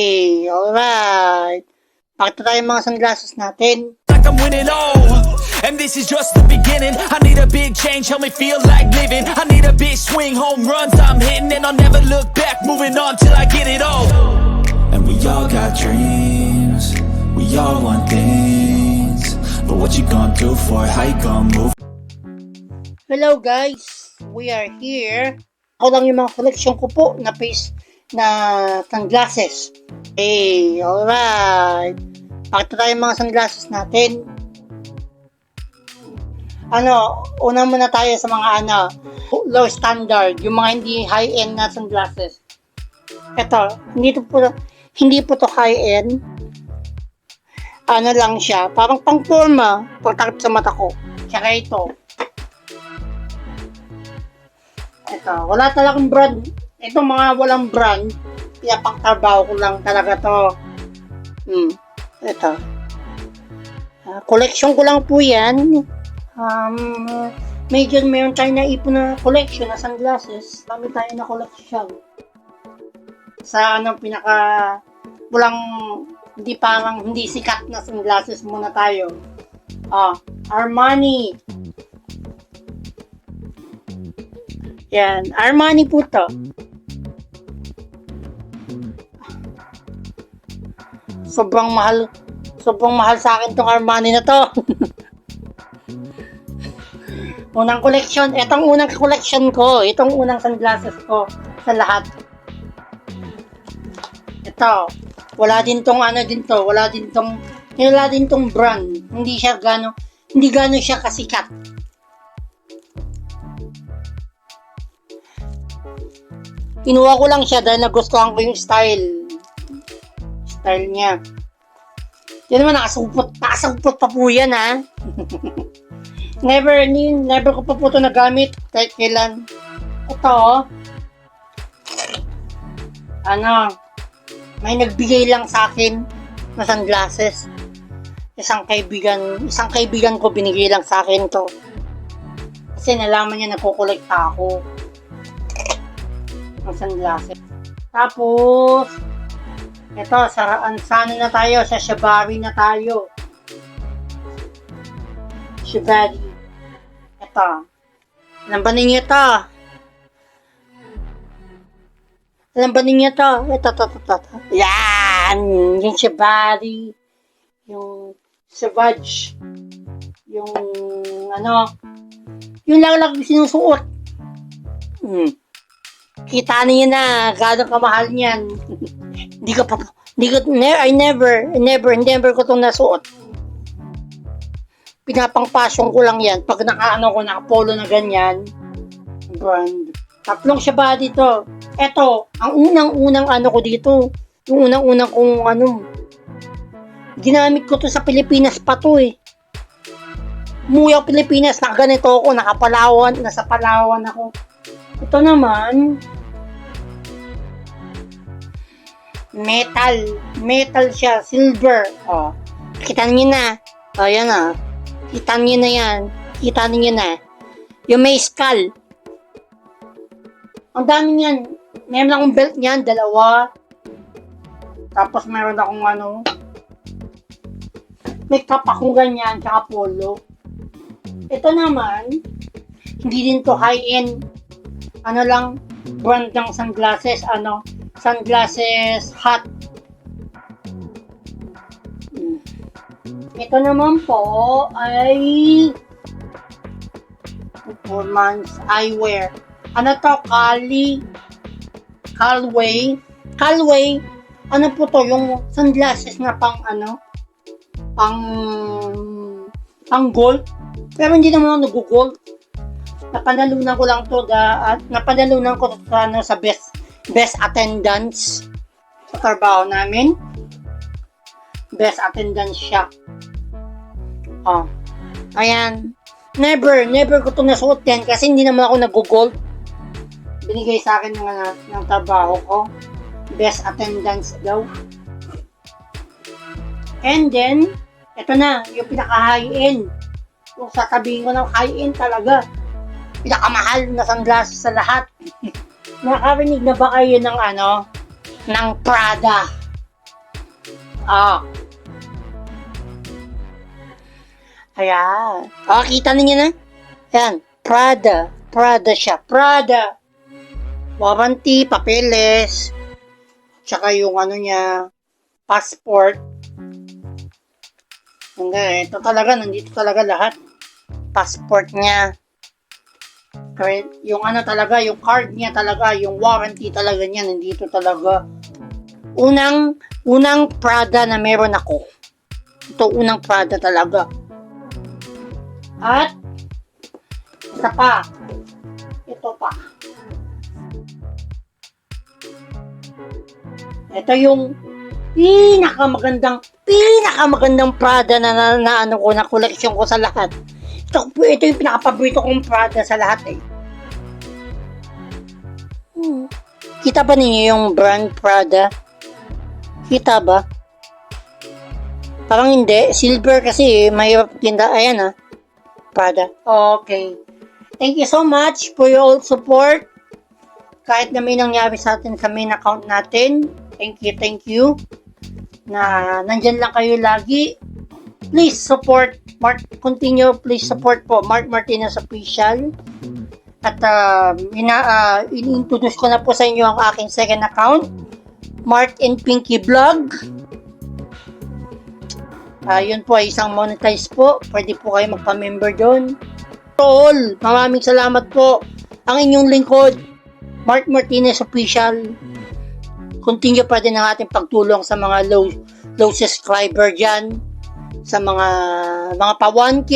Okay, alright. Pakita tayo mga sunglasses natin. Like I'm winning all, and this is just the beginning. I need a big change, help me feel like living. I need a big swing, home runs I'm hitting, and I'll never look back, moving on till I get it all. And we all got dreams, we all want things, but what you gonna do for it, how you gonna move? Hello guys, we are here. Ako lang yung mga collection ko po na sunglasses. Okay, alright. Pakita tayo mga sunglasses natin. Una muna tayo sa mga low standard, yung mga hindi high-end na sunglasses. Ito, hindi po to high-end. Lang siya, parang pang-forma, pagtakip sa mata ko. Tsaka ito, wala talagang brand. Ito mga walang brand, pinapaktrabaho ko lang talaga to. Ito. Collection ko lang po yan. Medyo mayroon tayo na ipon na collection na sunglasses. Dami tayo na collection. Sa hindi sikat na sunglasses muna tayo. Armani. Yan, Armani po to. Sobrang mahal sa akin tong Armani na to. Unang collection, itong unang collection ko, itong unang sunglasses ko sa lahat. Ito, wala din tong brand. Hindi gano siya kasikat. Kinuha ko lang siya dahil nagustuhan ko yung style niya. Yan naman, nakasugpot pa po yan, ha. Never ko pa po ito nagamit kahit kailan. Ito, may nagbigay lang sa akin na sunglasses. Isang kaibigan ko binigay lang sa akin to. Kasi nalaman niya nagkukolekta ako ng sunglasses. Tapos, ito, sa Shabari na tayo. Shabari. Ito. Alam ba ninyo ito? Ito. Yan! Yung Shabari. Yung Savage. Yung yung lang sinusuot. Kita niyo na gaano kamahal niyan. Never ko itong nasuot. Pinapang-passion ko lang yan. Pag naka-polo na ganyan, brand. 3 Shabari dito. Eto, ang unang ko dito. Yung unang kong ginamit ko to sa Pilipinas pa to eh. Umuwi ako Pilipinas, nakaganito ako, nasa Palawan ako. Ito naman, metal siya, silver. Kita niyo na. Yan na. Kita niyo na yan. Yung may skull. Ang dami niyan. Meron akong belt niyan, 2. Tapos meron akong may cap akong ganyan, tsaka polo. Ito naman, hindi din to high-end. Brand ng sunglasses, sunglasses hat. Ito naman po ay performance eyewear. Calway. Po to, yung sunglasses na pang gold. Pero hindi naman ako nag-gold. Napanalunan ko sa best attendance sa trabaho namin. Best attendance siya. Ayan. Never ko ito nasuot yan kasi hindi naman ako nag-gold. Binigay sa akin ng trabaho ko. Best attendance daw. And then, ito na, yung pinaka-high-end. Kung sasabihin ko ng high-end talaga. Pinakamahal na sunglasses sa lahat. Nakarinig na ba kayo ng Prada? Ah. Ayan. Kita ninyo na? Ayan. Prada. Prada siya. Prada. Warranty, papeles. Tsaka yung niya, passport. Hindi, ito talaga, nandito talaga lahat. Passport niya. Yung talaga, yung card niya talaga, yung warranty talaga niya, nandito talaga. Unang Prada na meron ako. Ito, unang Prada talaga. At, isa pa. Ito pa. Ito yung pinakamagandang Prada na collection ko sa lahat. Ito yung pinakapaborito kong Prada sa lahat eh. Kita ba ninyo yung brand Prada? Kita ba? Parang hindi. Silver kasi mahirap tinda. Ayan Prada. Okay. Thank you so much for your all support. Kahit na may nangyari sa atin sa main account natin. Thank you. Na nandyan lang kayo lagi. Please support. Please support po Mark Martinez Official. At in-introduce ko na po sa inyo ang aking second account. Mark and Pinky Vlog. Yun po ay isang monetize po. Pwede po kayo magpa-member doon. All, maraming salamat po. Ang inyong lingkod, Mark Martinez Official. Continue pa din ang ating pagtulong sa mga low subscriber dyan. Sa mga pa 1K.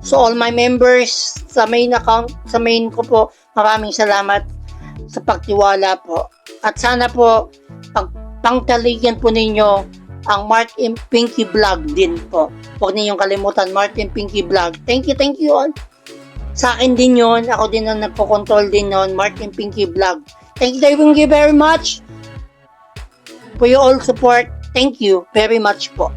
So all my members sa main account, sa main ko po, maraming salamat sa pagtiwala po. At sana po, pangtaligan po ninyo ang Mark and Pinky Vlog din po. Huwag ninyong kalimutan, Mark and Pinky Vlog. Thank you all. Sa akin din yun, ako din ang nagpo-control din nun, Mark and Pinky Vlog. Thank you very much for your all support. Thank you very much po.